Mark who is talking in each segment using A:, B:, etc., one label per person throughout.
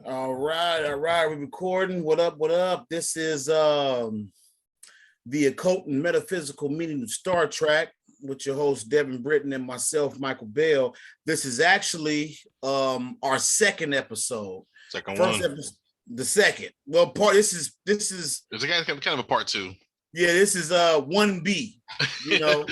A: All right. We're recording. What up? What up? This is the Occult and Metaphysical meeting of Star Trek with your host Devon, Britton, and myself, Michael Bell. This is actually our second episode.
B: Second
A: First
B: one.
A: episode, the second. Well, part this is
B: There's a guy kind of a part two.
A: Yeah, this is 1B. You know,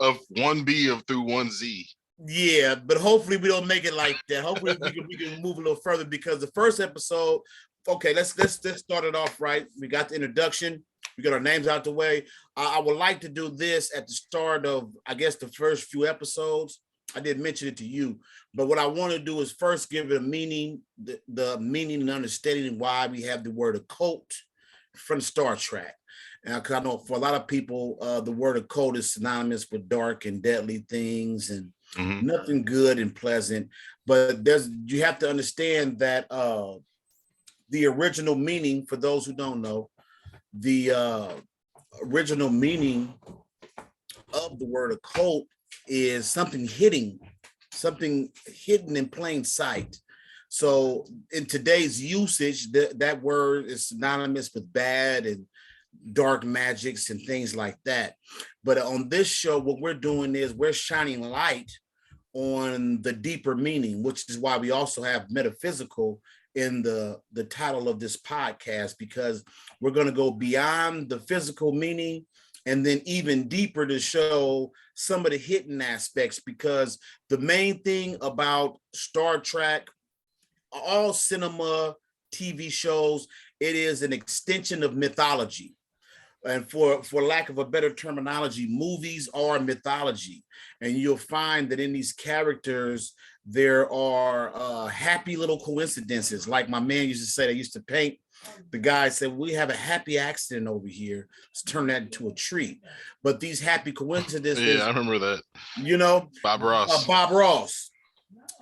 B: of 1B through 1Z.
A: Yeah, but hopefully we don't make it like that. Hopefully we can move a little further, because the first episode, okay, let's start it off right. We got the introduction, we got our names out the way. I would like to do this at the start of, I guess, the first few episodes. I did mention it to you, but what I want to do is first give it a meaning, the meaning and understanding why we have the word occult from Star Trek. Because I know for a lot of people, the word occult is synonymous with dark and deadly things and nothing good and pleasant. But you have to understand that the original meaning, for those who don't know, the original meaning of the word occult is something hidden in plain sight. So in today's usage, that word is synonymous with bad and dark magics and things like that. But on this show, what we're doing is we're shining light on the deeper meaning, which is why we also have metaphysical in the title of this podcast, because we're going to go beyond the physical meaning and then even deeper to show some of the hidden aspects. Because the main thing about Star Trek, all cinema, TV shows, it is an extension of mythology. And for lack of a better terminology, movies are mythology. And you'll find that in these characters, there are happy little coincidences. Like my man used to say, they used to paint. The guy said, we have a happy accident over here. Let's turn that into a tree. But these happy coincidences.
B: Yeah, I remember that.
A: You know,
B: Bob Ross.
A: Bob Ross.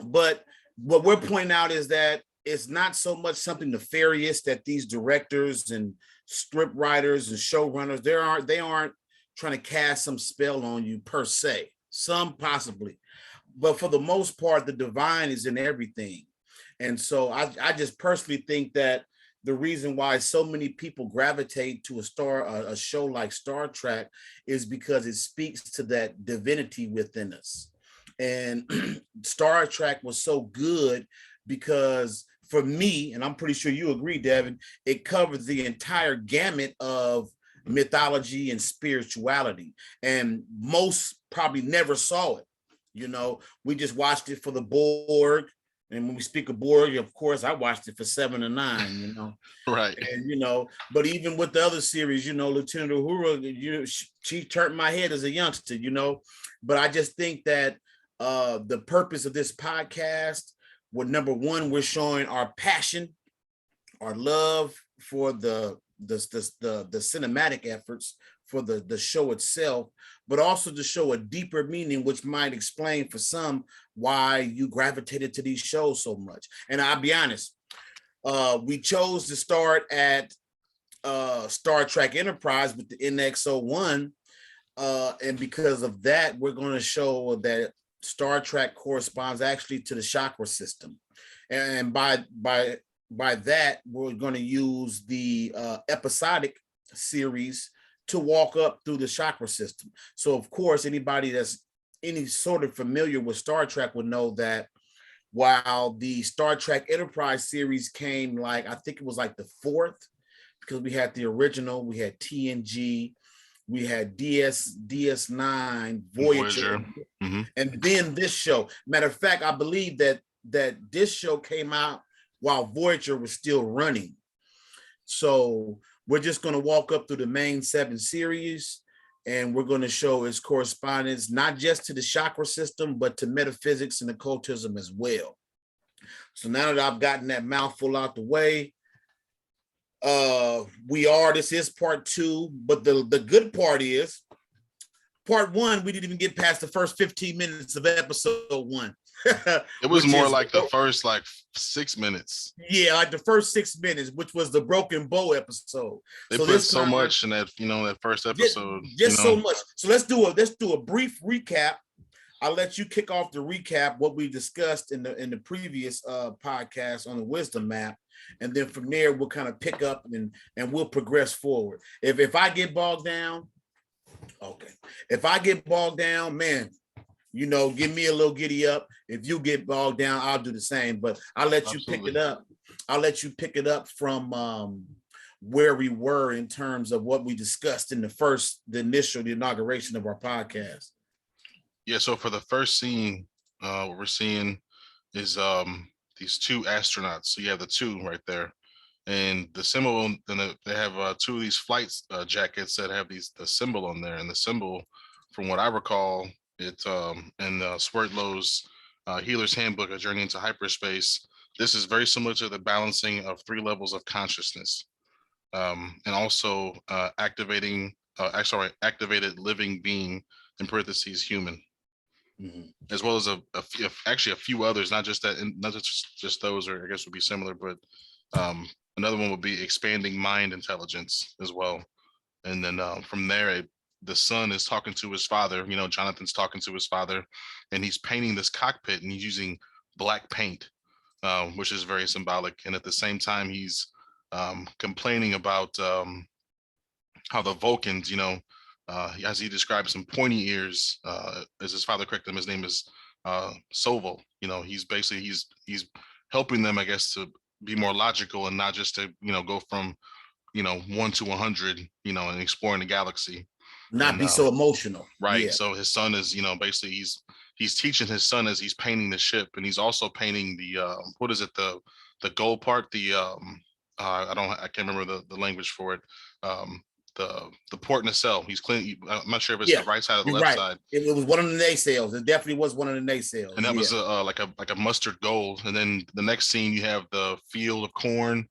A: But what we're pointing out is that it's not so much something nefarious that these directors and script writers and showrunners, they aren't trying to cast some spell on you per se. Some possibly, but for the most part, the divine is in everything. And so I just personally think that the reason why so many people gravitate to a show like Star Trek is because it speaks to that divinity within us. And Star Trek was so good because, for me, and I'm pretty sure you agree, Devon, it covers the entire gamut of mythology and spirituality. And most probably never saw it. You know, we just watched it for the Borg. And when we speak of Borg, of course, I watched it for 7 and 9, you know.
B: Right.
A: And, you know, but even with the other series, you know, Lieutenant Uhura, she turned my head as a youngster, you know. But I just think that the purpose of this podcast, well, number one, we're showing our passion, our love for the cinematic efforts for the show itself, but also to show a deeper meaning, which might explain for some why you gravitated to these shows so much. And I'll be honest, we chose to start at Star Trek Enterprise with the NX-01, and because of that, we're going to show that Star Trek corresponds actually to the chakra system. And by that, we're going to use the episodic series to walk up through the chakra system. So of course, anybody that's any sort of familiar with Star Trek would know that while the Star Trek Enterprise series came, like, I think it was like the fourth, because we had the original, we had TNG, we had DS9, Voyager. And then this show. Matter of fact, I believe that this show came out while Voyager was still running. So we're just going to walk up through the main 7 series, and we're going to show its correspondence, not just to the chakra system, but to metaphysics and occultism as well. So now that I've gotten that mouthful out the way, this is part 2, but the good part is part 1, we didn't even get past the first 15 minutes of episode 1.
B: It was more like the first 6 minutes.
A: Yeah, like the first 6 minutes, which was the Broken Bow episode.
B: They put so much in that, that first episode.
A: Just so much. So let's do a brief recap I'll let you kick off the recap what we discussed in the previous podcast on the wisdom map, and then from there we'll kind of pick up and we'll progress forward. If I get bogged down, okay. If I get bogged down, man, give me a little giddy up. If you get bogged down, I'll do the same. But I'll let you pick it up. I'll let you pick it up from where we were in terms of what we discussed in the inauguration of our podcast.
B: Yeah, so for the first scene, what we're seeing is these two astronauts. So you have the two right there, and the symbol. Then they have two of these flight jackets that have the symbol on there, and the symbol, from what I recall, it's in Swertlow's Healer's Handbook: A Journey into Hyperspace. This is very similar to the balancing of 3 levels of consciousness, and also activated living being, in parentheses human. Mm-hmm. As well as a few others, not just those, or I guess would be similar, but another one would be expanding mind intelligence as well. And then from there, the son is talking to his father. Jonathan's talking to his father, and he's painting this cockpit, and he's using black paint, which is very symbolic. And at the same time, he's complaining about how the Vulcans, as he describes, some pointy ears, as his father corrected him, his name is Soval. He's basically he's helping them, I guess, to be more logical and not just to go from 1 to 100, and exploring the galaxy,
A: not be so emotional,
B: right?
A: Yeah.
B: So his son is, basically he's teaching his son as he's painting the ship, and he's also painting the what is it, the gold part, the I can't remember the language for it. The port nacelle. He's clean. I'm not sure if it's the right side or the left side.
A: It was one of the nacelles. It definitely was one of the nacelles.
B: And that was like a mustard gold. And then the next scene, you have the field of corn.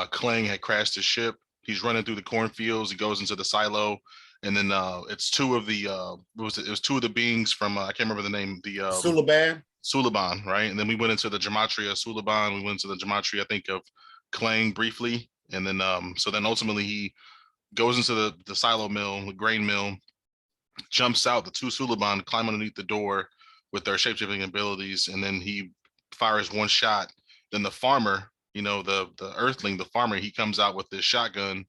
B: Klang had crashed his ship. He's running through the cornfields. He goes into the silo, and then it's two of the it was two of the beings from I can't remember the name. The Suliban, right? And then we went into the gematria Suliban. We went into the gematria, I think, of Klang briefly, and then so then ultimately he goes into the silo mill, the grain mill, jumps out. The two Suliban climb underneath the door with their shapeshifting abilities, and then he fires one shot. Then the farmer, the earthling, the farmer, he comes out with this shotgun.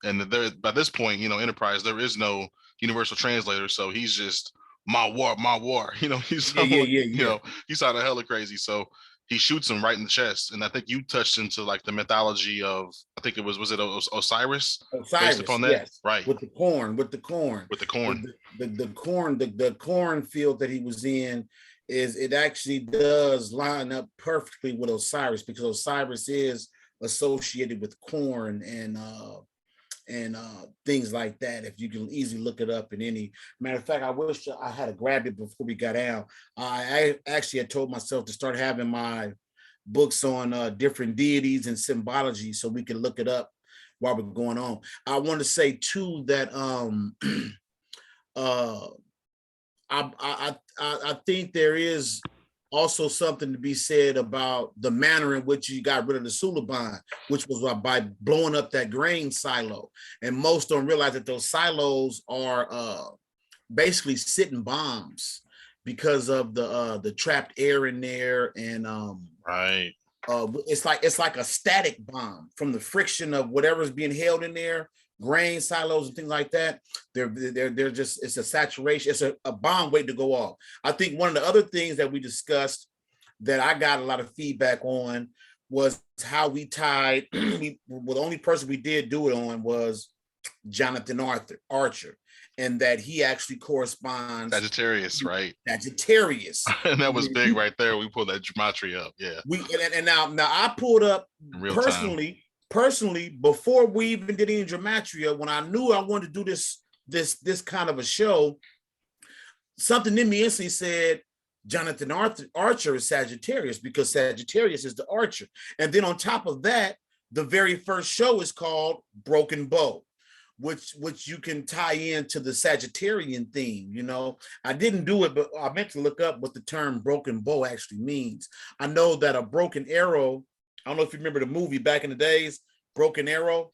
B: And there, by this point, Enterprise, there is no universal translator, so he's just my war. He's he's kind of hella crazy. So he shoots him right in the chest. And I think you touched into like the mythology of, I think it was it Osiris?
A: Based upon that? Yes.
B: Right.
A: With the corn. The corn field that he was in, it actually does line up perfectly with Osiris, because Osiris is associated with corn and things like that. If you can easily look it up in any matter of fact, I wish I had grabbed it before we got out. I actually had told myself to start having my books on different deities and symbology so we can look it up while we're going on. I want to say too that I think there is also something to be said about the manner in which you got rid of the Suliban, which was by blowing up that grain silo. And most don't realize that those silos are basically sitting bombs because of the trapped air in there. And
B: right.
A: It's like a static bomb from the friction of whatever's being held in there. Grain silos and things like that, they're just, it's a saturation, it's a bomb waiting to go off. I think one of the other things that we discussed that I got a lot of feedback on was how we tied, the only person we did do it on was Jonathan Archer, and that he actually corresponds
B: Sagittarius, right?
A: Sagittarius.
B: And that was big right there. We pulled that gematria up. Yeah.
A: And now I pulled up personally, before we even did any gematria, when I knew I wanted to do this kind of a show, something in me instantly said Jonathan Archer is Sagittarius, because Sagittarius is the Archer. And then on top of that, the very first show is called Broken Bow, which you can tie into the Sagittarian theme. I didn't do it, but I meant to look up what the term broken bow actually means. I know that a broken arrow, I don't know if you remember the movie back in the days, Broken Arrow.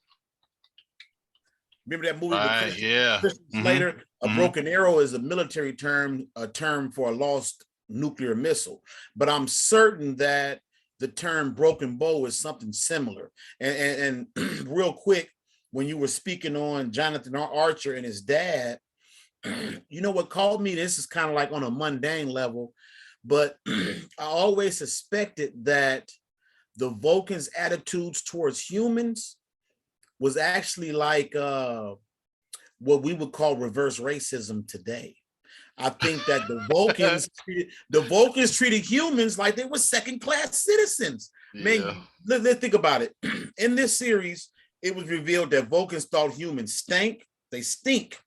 A: Remember that movie with Christian Slater? A broken arrow is a military term, a term for a lost nuclear missile. But I'm certain that the term broken bow is something similar. And real quick, when you were speaking on Jonathan Archer and his dad, you know what called me? This is kind of like on a mundane level, but I always suspected that the Vulcans' attitudes towards humans was actually like what we would call reverse racism today. I think that the Vulcans treated humans like they were second-class citizens. Man, let's think about it. In this series, it was revealed that Vulcans thought humans stank. They stink.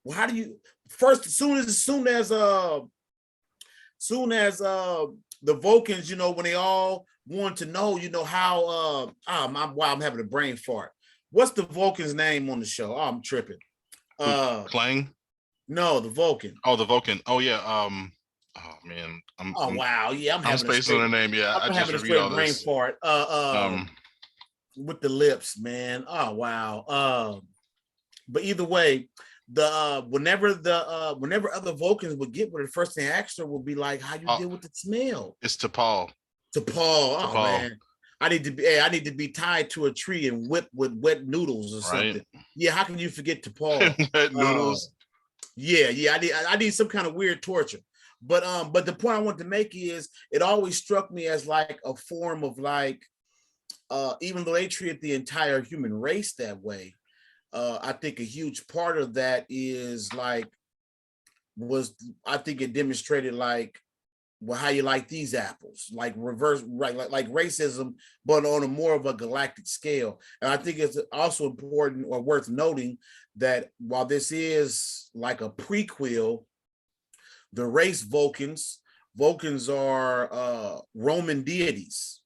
A: Well, how do you first? As soon as the Vulcans, you know, when they all want to know, you know, how I'm having a brain fart. What's the Vulcan's name on the show? Oh, I'm tripping.
B: Clang?
A: No, the Vulcan.
B: Oh, the Vulcan. Oh yeah. Oh man.
A: Wow. Yeah,
B: I'm spacing on the name. Yeah,
A: I'm having a straight brain fart. With the lips, man. Oh wow. But either way, whenever other Vulcans would get with it, the first thing I asked her would be like, "How you deal with the smell?"
B: It's T'Pol.
A: Oh man, I need to be tied to a tree and whipped with wet noodles or something. Right. Yeah, how can you forget T'Pol?
B: Wet noodles.
A: Yeah. I need some kind of weird torture. But the point I want to make is it always struck me as like a form of like, even though they treated the entire human race that way. I think a huge part of that is I think it demonstrated like, well, how you like these apples, like reverse, right? Like racism, but on a more of a galactic scale. And I think it's also important or worth noting that while this is like a prequel, the race Vulcans are Roman deities.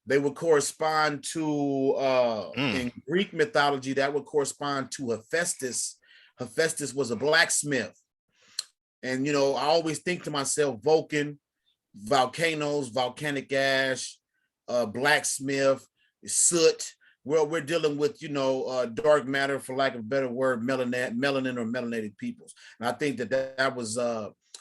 A: They would correspond to, in Greek mythology, that would correspond to Hephaestus. Hephaestus was a blacksmith. And, you know, I always think to myself, Vulcan, volcanoes, volcanic ash, blacksmith, soot. Well, we're dealing with, you know, dark matter, for lack of a better word, melanin or melanated peoples. And I think that was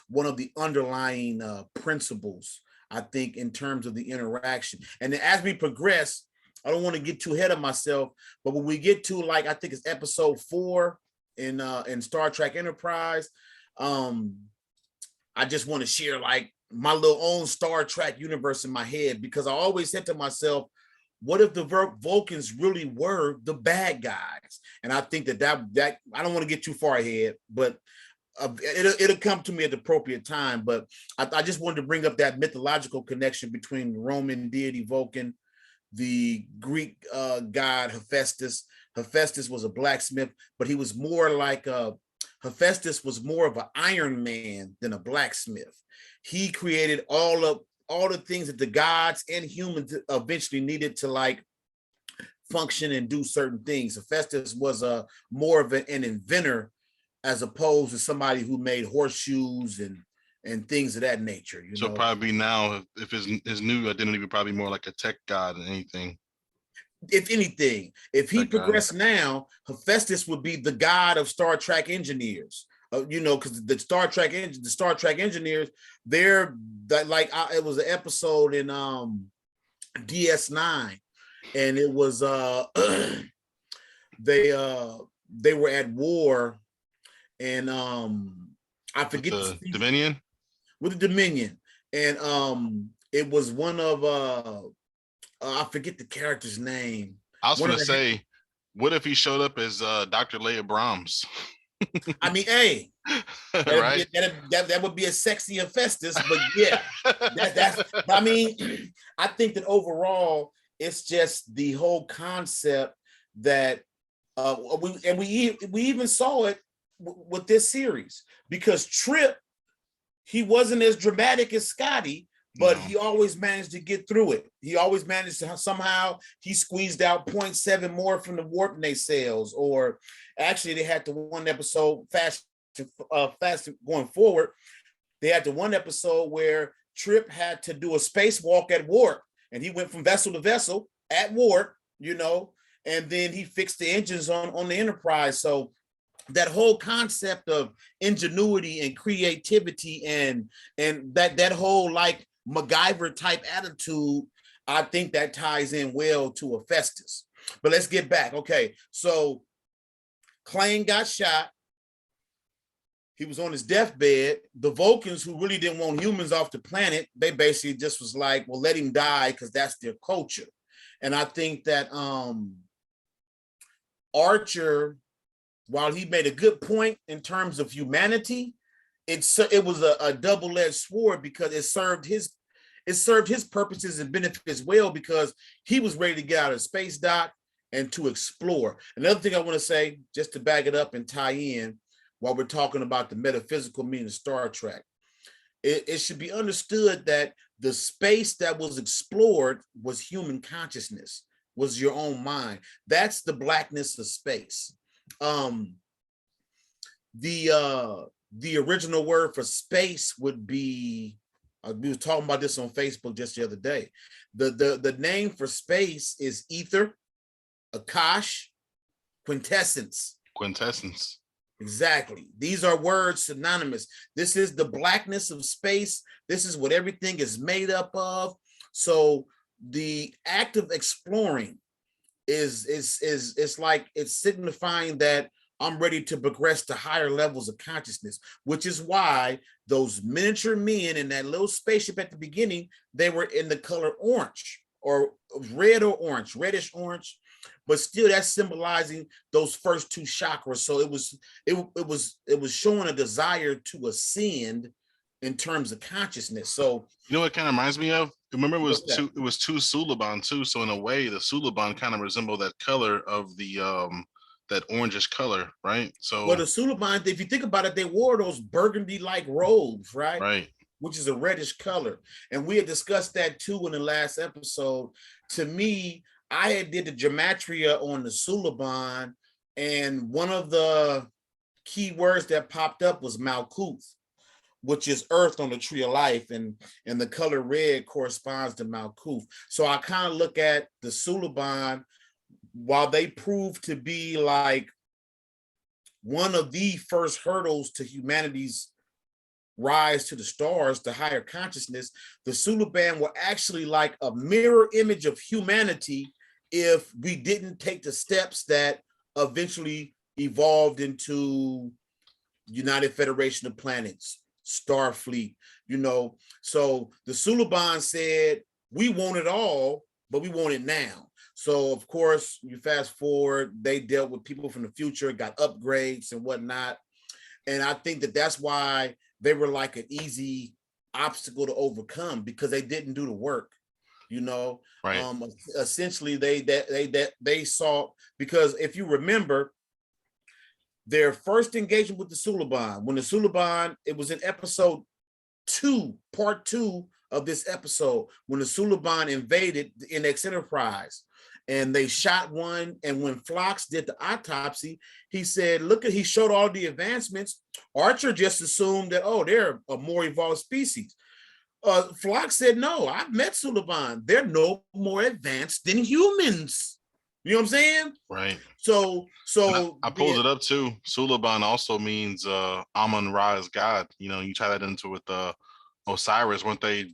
A: one of the underlying principles, I think, in terms of the interaction. And then as we progress, I don't want to get too ahead of myself, but when we get to like, I think it's episode 4 in Star Trek Enterprise, I just want to share like my little own Star Trek universe in my head, because I always said to myself, what if the Vulcans really were the bad guys? And I think that I don't want to get too far ahead, but it'll come to me at the appropriate time. But I just wanted to bring up that mythological connection between the Roman deity Vulcan, the Greek god Hephaestus. Hephaestus was a blacksmith, but he was more like Hephaestus was more of an Iron Man than a blacksmith. He created all the things that the gods and humans eventually needed to like function and do certain things. Hephaestus was more of an inventor, as opposed to somebody who made horseshoes and things of that nature. You know?
B: Probably now, if his new identity would probably be more like a tech god than anything.
A: If anything, if he progressed now, Hephaestus would be the god of Star Trek engineers. You know, because the Star Trek engineers, they're like, it was an episode in DS9, and it was they were at war, and I forget
B: the Dominion.
A: With the Dominion, and it was one of I forget the character's name.
B: I was going to say, what if he showed up as Dr. Leia Brahms?
A: I mean, hey,
B: right?
A: That would be a sexy Hephaestus, but yeah, that's. I mean, I think that overall, it's just the whole concept that we even saw it with this series, because Trip, he wasn't as dramatic as Scotty, but he always managed to get through it. He always managed to somehow he squeezed out 0.7 more from the warp nacelles, or actually they had the one episode fast going forward. They had the one episode where Trip had to do a spacewalk at warp, and he went from vessel to vessel at warp, you know, and then he fixed the engines on the Enterprise. So that whole concept of ingenuity and creativity and that whole like MacGyver type attitude, I think that ties in well to Hephaestus. But let's get back. Okay, so Klain got shot. He was on his deathbed. The Vulcans, who really didn't want humans off the planet, they basically just was like, well, let him die because that's their culture. And I think that Archer, while he made a good point in terms of humanity, it was a double-edged sword because it served his purposes and benefits well, because he was ready to get out of space dock and to explore. Another thing I want to say, just to back it up and tie in, while we're talking about the metaphysical meaning of Star Trek, it should be understood that the space that was explored was human consciousness, was your own mind. That's the blackness of space. The original word for space would be, we were talking about this on Facebook just the other day. The name for space is ether, akash, quintessence.
B: Quintessence.
A: Exactly. These are words synonymous. This is the blackness of space. This is what everything is made up of. So the act of exploring is like it's signifying that I'm ready to progress to higher levels of consciousness, which is why those miniature men in that little spaceship at the beginning, they were in the color orange or red or orange, reddish orange, but still that's symbolizing those first two chakras. So it was showing a desire to ascend in terms of consciousness. So
B: you know what it kind of reminds me of? Remember, it was two Suliban too. So in a way, the Suliban kind of resemble that color of the that orangish color, right? So
A: well, the Suliban, if you think about it, they wore those burgundy-like robes, right?
B: Right.
A: Which is a reddish color. And we had discussed that too in the last episode. To me, I had did the gematria on the Suliban, and one of the key words that popped up was Malkuth, which is earth on the tree of life, and the color red corresponds to Malkuth. So I kind of look at the Suliban, while they prove to be like one of the first hurdles to humanity's rise to the stars, to higher consciousness, the Suliban were actually like a mirror image of humanity if we didn't take the steps that eventually evolved into United Federation of Planets, Starfleet, you know. So the Suliban said, we want it all, but we want it now. So of course, you fast forward, they dealt with people from the future, got upgrades and whatnot. And I think that that's why they were like an easy obstacle to overcome, because they didn't do the work, you know.
B: Right.
A: Essentially, they saw, because if you remember, their first engagement with the Suliban, when the Suliban, it was in episode 2, part 2 of this episode, when the Suliban invaded the NX Enterprise, and they shot one. And when Phlox did the autopsy, he said, he showed all the advancements. Archer just assumed that, oh, they're a more evolved species. Phlox said, no, I've met Suliban. They're no more advanced than humans. You know what I'm saying?
B: Right.
A: So
B: I pulled it up too. Suliban also means Amun-Ra is God. You know, you tie that into with Osiris, weren't they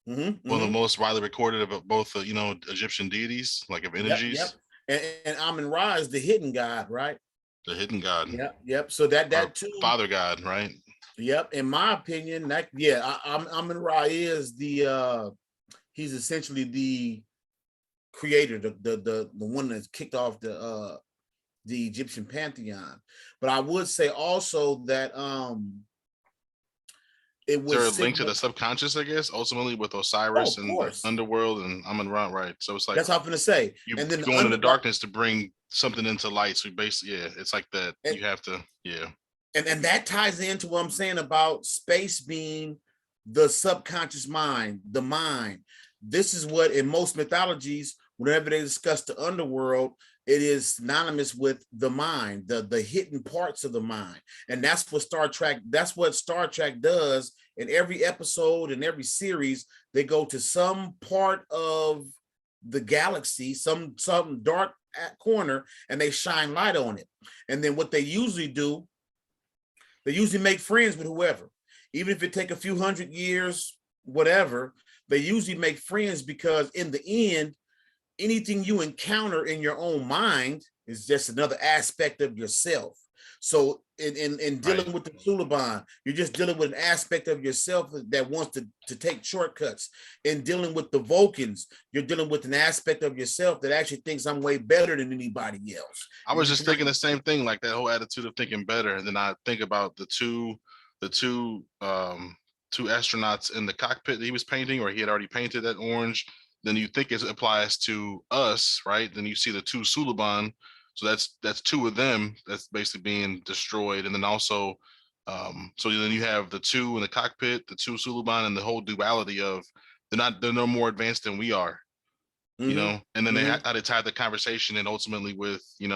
B: one of the most widely recorded of both Egyptian deities, like of energies?
A: Yep. And Amun-Ra is the hidden god, right?
B: The hidden god.
A: Yep. So that too.
B: Father god, right?
A: Yep. In my opinion, Amun-Ra is he's essentially the creator, the one that's kicked off the Egyptian pantheon. But I would say also that it was,
B: is there a link to the subconscious, I guess, ultimately with Osiris and the underworld and Amun-Ra, right? So it's like,
A: that's what I'm gonna say.
B: And then going into darkness to bring something into light. So basically, it's like that. You have to,
A: And that ties into what I'm saying about space being the subconscious mind, the mind. This is what in most mythologies, whenever they discuss the underworld, it is synonymous with the mind, the hidden parts of the mind. And that's what Star Trek does. In every episode, in every series, they go to some part of the galaxy, some dark corner and they shine light on it. And then what they usually do, they usually make friends with whoever, even if it take a few hundred years, whatever. They usually make friends because in the end, anything you encounter in your own mind is just another aspect of yourself. So in dealing with the Suliban, you're just dealing with an aspect of yourself that wants to take shortcuts. In dealing with the Vulcans, you're dealing with an aspect of yourself that actually thinks I'm way better than anybody else.
B: I was just thinking the same thing, like that whole attitude of thinking better. And then I think about the two astronauts in the cockpit that he was painting, or he had already painted that orange. Then you think it applies to us, right? Then you see the two Suliban. So that's two of them that's basically being destroyed. And then also, so then you have the two in the cockpit, the two Suliban, and the whole duality of they're no more advanced than we are, you know. And then they had to tie the conversation and ultimately with, you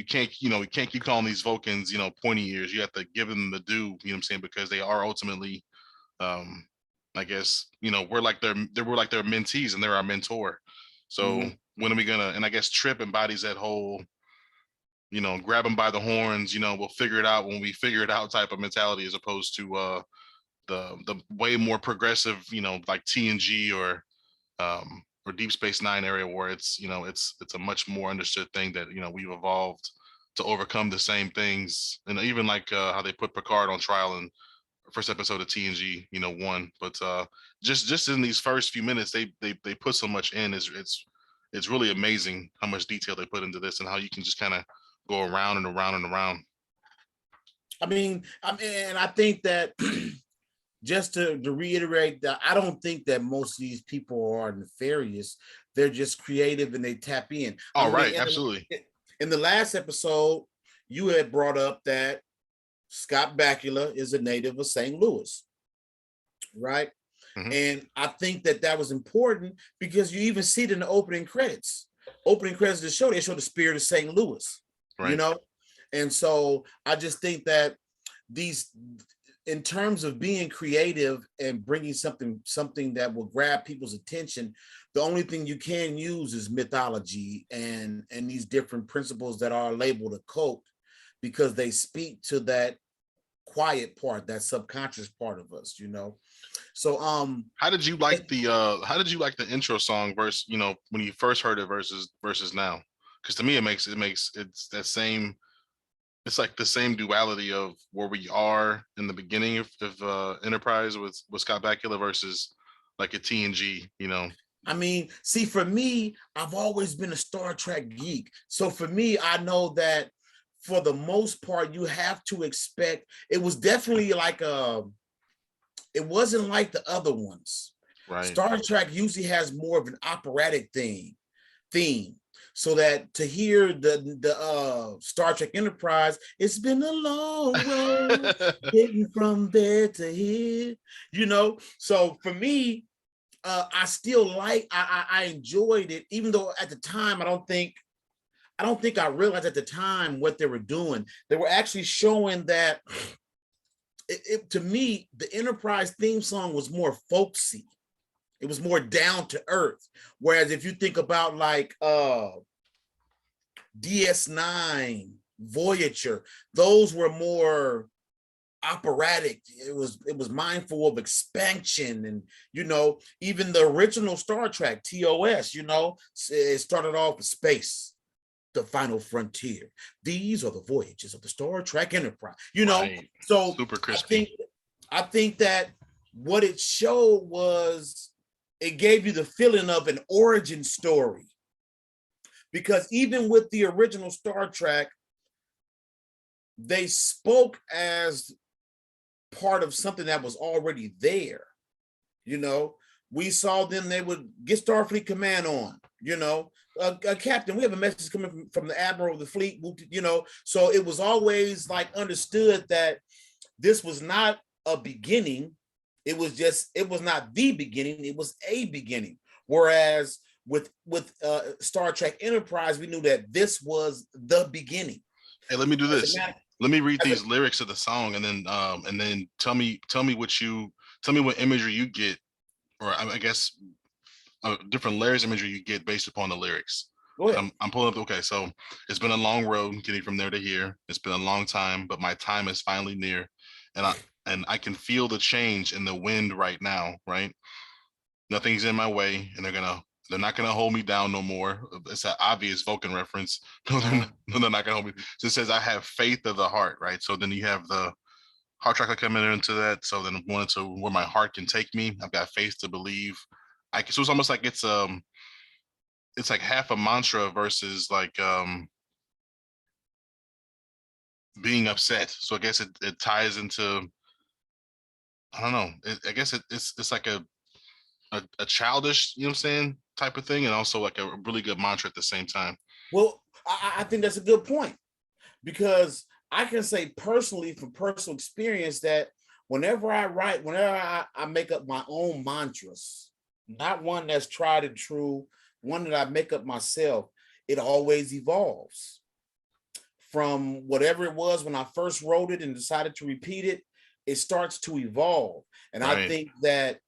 B: can't keep calling these Vulcans, pointy ears. You have to give them the due, you know what I'm saying, because they are ultimately, I guess, we're like their mentees and they're our mentor. So when are we gonna? And I guess Trip embodies that whole, grab them by the horns. We'll figure it out when we figure it out type of mentality, as opposed to the way more progressive, like TNG or Deep Space Nine area, where it's a much more understood thing that we've evolved to overcome the same things, and even like how they put Picard on trial in first episode of TNG, 1. But just in these first few minutes, they put so much in. It's really amazing how much detail they put into this and how you can just kind of go around and around and around.
A: I mean, and I think that just to reiterate that I don't think that most of these people are nefarious. They're just creative and they tap in.
B: Right, absolutely.
A: In the last episode, you had brought up that Scott Bakula is a native of St. Louis, right? And I think that was important because you even see it in the opening credits. Opening credits of the show, they show the spirit of St. Louis,
B: right.
A: And so I just think that these, in terms of being creative and bringing something that will grab people's attention, the only thing you can use is mythology and these different principles that are labeled occult, because they speak to that quiet part, that subconscious part of us, So
B: how did you like the intro song versus, when you first heard it versus now? Because to me it's that same, it's like the same duality of where we are in the beginning of Enterprise with Scott Bakula versus like a TNG,
A: I mean, see, for me, I've always been a Star Trek geek. So for me, I know that for the most part, you have to expect, it was definitely like it wasn't like the other ones.
B: Right.
A: Star Trek usually has more of an operatic theme. So that to hear the Star Trek Enterprise, it's been a long road getting from there to here, So for me, I still I enjoyed it, even though at the time I don't think I realized at the time what they were doing. They were actually showing that to me, the Enterprise theme song was more folksy. It was more down to earth. Whereas if you think about like DS9, Voyager, those were more operatic. It was mindful of expansion, and even the original Star Trek TOS, it started off with space, the final frontier. These are the voyages of the Star Trek Enterprise.
B: Right.
A: So
B: super crispy.
A: I think that what it showed was it gave you the feeling of an origin story. Because even with the original Star Trek, they spoke as part of something that was already there. We saw them, they would get Starfleet Command on, Captain, we have a message coming from the Admiral of the fleet, so it was always like understood that this was not a beginning. It was not the beginning, it was a beginning. Whereas with Star Trek Enterprise, we knew that this was the beginning.
B: Hey, let me do this. Let me read these lyrics of the song, and then tell me what imagery you get, or I guess different layers of imagery you get based upon the lyrics.
A: Go ahead.
B: I'm pulling up. Okay, so it's been a long road getting from there to here. It's been a long time, but my time is finally near, and I can feel the change in the wind right now. Right, nothing's in my way, and they're not gonna hold me down no more. It's an obvious Vulcan reference. No, they're not gonna hold me. So it says I have faith of the heart. Right. So then you have the heart chakra coming into that. So then going to where my heart can take me. I've got faith to believe. So it's almost like it's like half a mantra versus like being upset. So I guess it ties into, I don't know. I guess it's like a childish, you know what I'm saying, type of thing, and also like a really good mantra at the same time.
A: Well, I think that's a good point, because I can say personally from personal experience that whenever I make up my own mantras, not one that's tried and true, one that I make up myself, it always evolves. From whatever it was when I first wrote it and decided to repeat it, it starts to evolve. And
B: Right.
A: I think that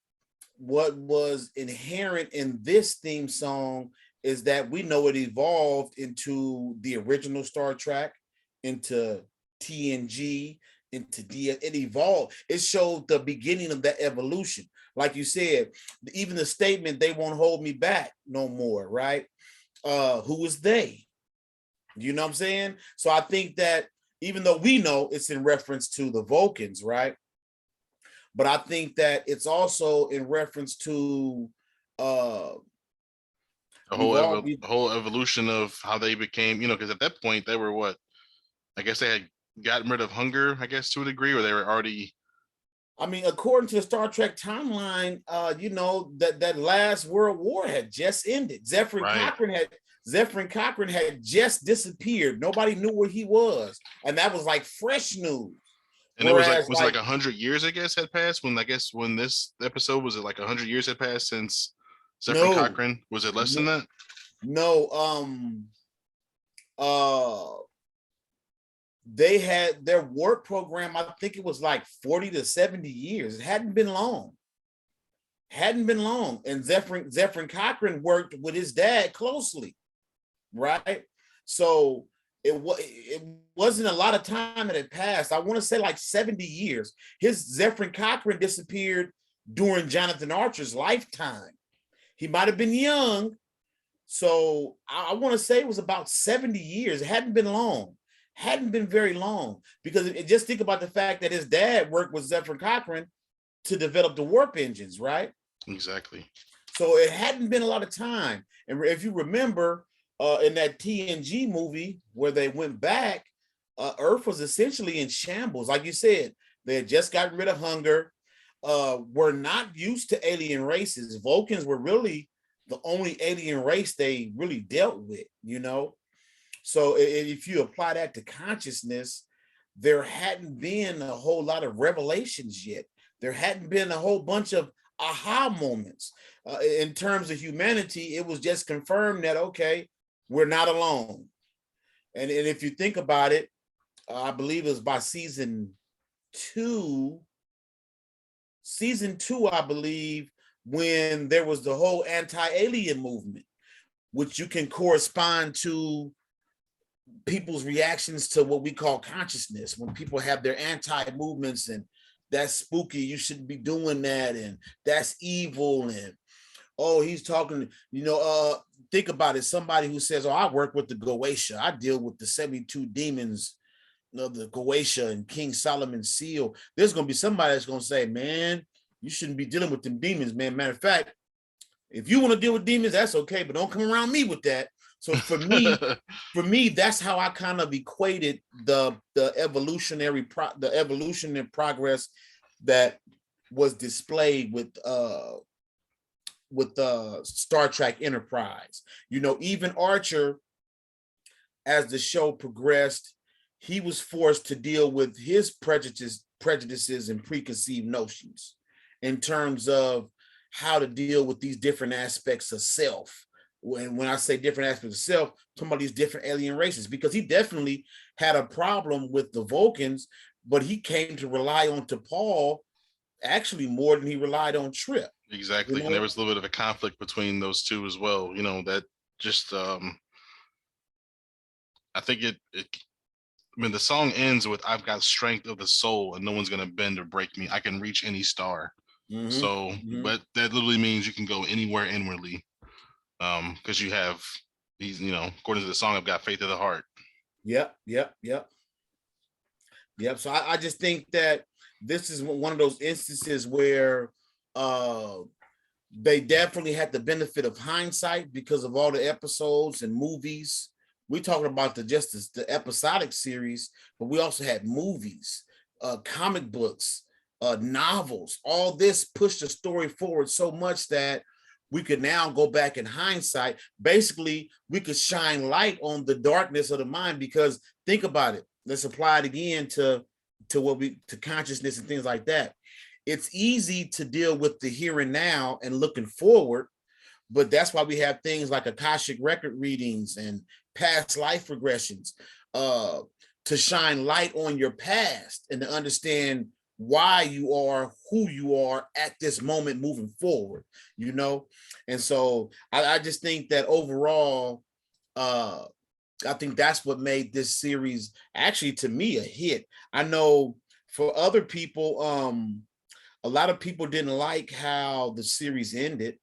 A: what was inherent in this theme song is that we know it evolved into the original Star Trek, into TNG, into DS. It evolved. It showed the beginning of that evolution. Like you said, even the statement, "They won't hold me back no more," right? Who is they? You know what I'm saying? So I think that even though we know it's in reference to the Vulcans, right? But I think that it's also in reference to
B: The whole evolution of how they became, because at that point they were what? I guess they had gotten rid of hunger, I guess, to a degree, or they were already.
A: I mean, according to the Star Trek timeline, that last World War had just ended. Zephyr Cochrane had just disappeared. Nobody knew where he was, and that was like fresh news.
B: And it was like 100 years, I guess, had passed when this episode was, it like 100 years had passed since Zephyr Cochrane? Was it less than that?
A: No. They had their work program, I think it was like 40 to 70 years. It hadn't been long. And Zephyr Cochrane worked with his dad closely, right? So it wasn't a lot of time that had passed. I want to say like 70 years. Zephyr Cochrane disappeared during Jonathan Archer's lifetime. He might have been young. So I want to say it was about 70 years. It hadn't been long. Hadn't been very long, because just think about the fact that his dad worked with Zephyr Cochrane to develop the warp engines, right?
B: Exactly.
A: So it hadn't been a lot of time. And if you remember in that TNG movie where they went back, Earth was essentially in shambles. Like you said, they had just gotten rid of hunger, were not used to alien races. Vulcans were really the only alien race they really dealt with, So if you apply that to consciousness, there hadn't been a whole lot of revelations yet. There hadn't been a whole bunch of aha moments. In terms of humanity, it was just confirmed that, okay, we're not alone. And if you think about it, I believe it was by season two, I believe, when there was the whole anti-alien movement, which you can correspond to people's reactions to what we call consciousness. When people have their anti-movements and that's spooky, you shouldn't be doing that, and that's evil, and he's talking, think about it. Somebody who says, I work with the Goetia, I deal with the 72 demons, the Goetia and King Solomon's seal. There's going to be somebody that's going to say, man, you shouldn't be dealing with them demons, man. Matter of fact, if you want to deal with demons, that's okay, but don't come around me with that. So for me, that's how I kind of equated the evolutionary progress that was displayed with Star Trek Enterprise. Even Archer, as the show progressed, he was forced to deal with his prejudices and preconceived notions in terms of how to deal with these different aspects of self. When I say different aspects of self, I'm talking about these different alien races, because he definitely had a problem with the Vulcans, but he came to rely on T'Pol actually more than he relied on Trip.
B: Exactly. And there was a little bit of a conflict between those two as well. That just I think I mean, the song ends with "I've got strength of the soul, and no one's gonna bend or break me. I can reach any star." So, but that literally means you can go anywhere inwardly, because you have these, according to the song, "I've got faith of the heart."
A: Yep. So I just think that this is one of those instances where they definitely had the benefit of hindsight because of all the episodes and movies. We're talking about the episodic series, but we also had movies, comic books, novels. All this pushed the story forward so much that we could now go back in hindsight. Basically, we could shine light on the darkness of the mind, because think about it. Let's apply it again to consciousness and things like that. It's easy to deal with the here and now and looking forward, but that's why we have things like Akashic record readings and past life regressions, to shine light on your past and to understand why you are who you are at this moment moving forward, And so I just think that overall, I think that's what made this series actually, to me, a hit. I know for other people, a lot of people didn't like how the series ended,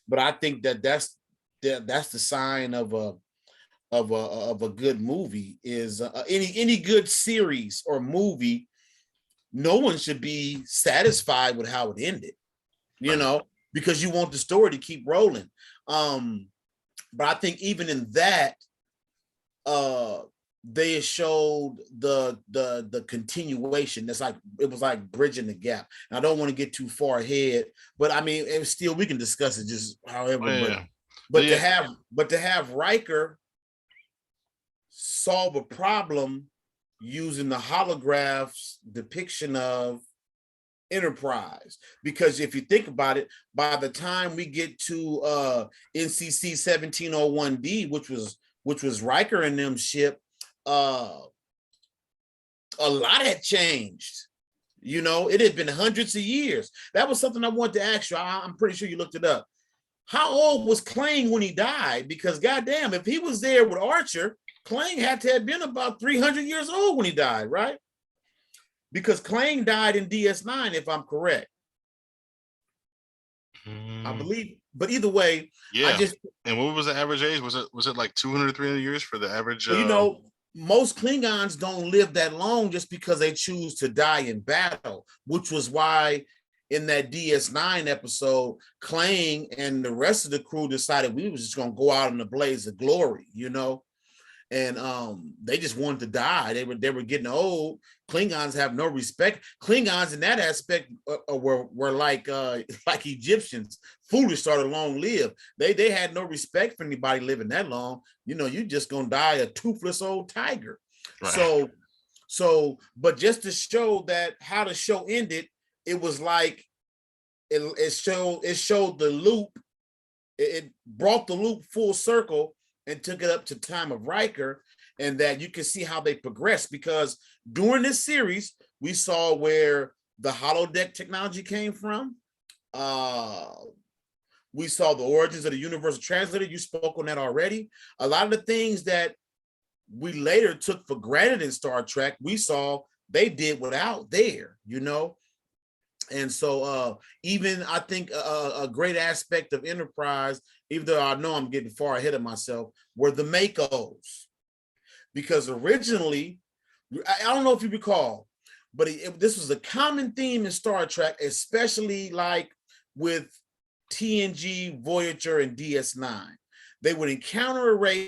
A: but I think that's the sign of a good movie. Is any good series or movie, no one should be satisfied with how it ended, because you want the story to keep rolling. But I think even in that, they showed the continuation. It was like bridging the gap. And I don't want to get too far ahead, but I mean, it was still, we can discuss it just however. But to have Riker solve a problem using the holograph's depiction of Enterprise, because if you think about it, by the time we get to NCC 1701D, which was Riker and them ship, a lot had changed. It had been hundreds of years. That was something I wanted to ask you. I'm pretty sure you looked it up. How old was Kling when he died? Because goddamn, if he was there with Archer, Kling had to have been about 300 years old when he died, right? Because Kling died in DS9, if I'm correct. I believe, but either way,
B: yeah. And what was the average age? Was it like 200, 300 years for the average?
A: Most Klingons don't live that long just because they choose to die in battle, which was why in that DS9 episode, Kling and the rest of the crew decided we was just gonna go out in a blaze of glory, and they just wanted to die. They were getting old. Klingons have no respect. Klingons in that aspect were like Egyptians, foolish, started long live. They had no respect for anybody living that long. You just gonna die a toothless old tiger. Right. So, but just to show that how the show ended, it was like it showed the loop. It brought the loop full circle and took it up to time of Riker, and that you can see how they progressed, because during this series, we saw where the holodeck technology came from. We saw the origins of the universal translator. You spoke on that already. A lot of the things that we later took for granted in Star Trek, we saw they did without there, And so even I think a great aspect of Enterprise, even though I know I'm getting far ahead of myself, were the Makos. Because originally, I don't know if you recall, but this was a common theme in Star Trek, especially like with TNG, Voyager, and DS9. They would encounter a race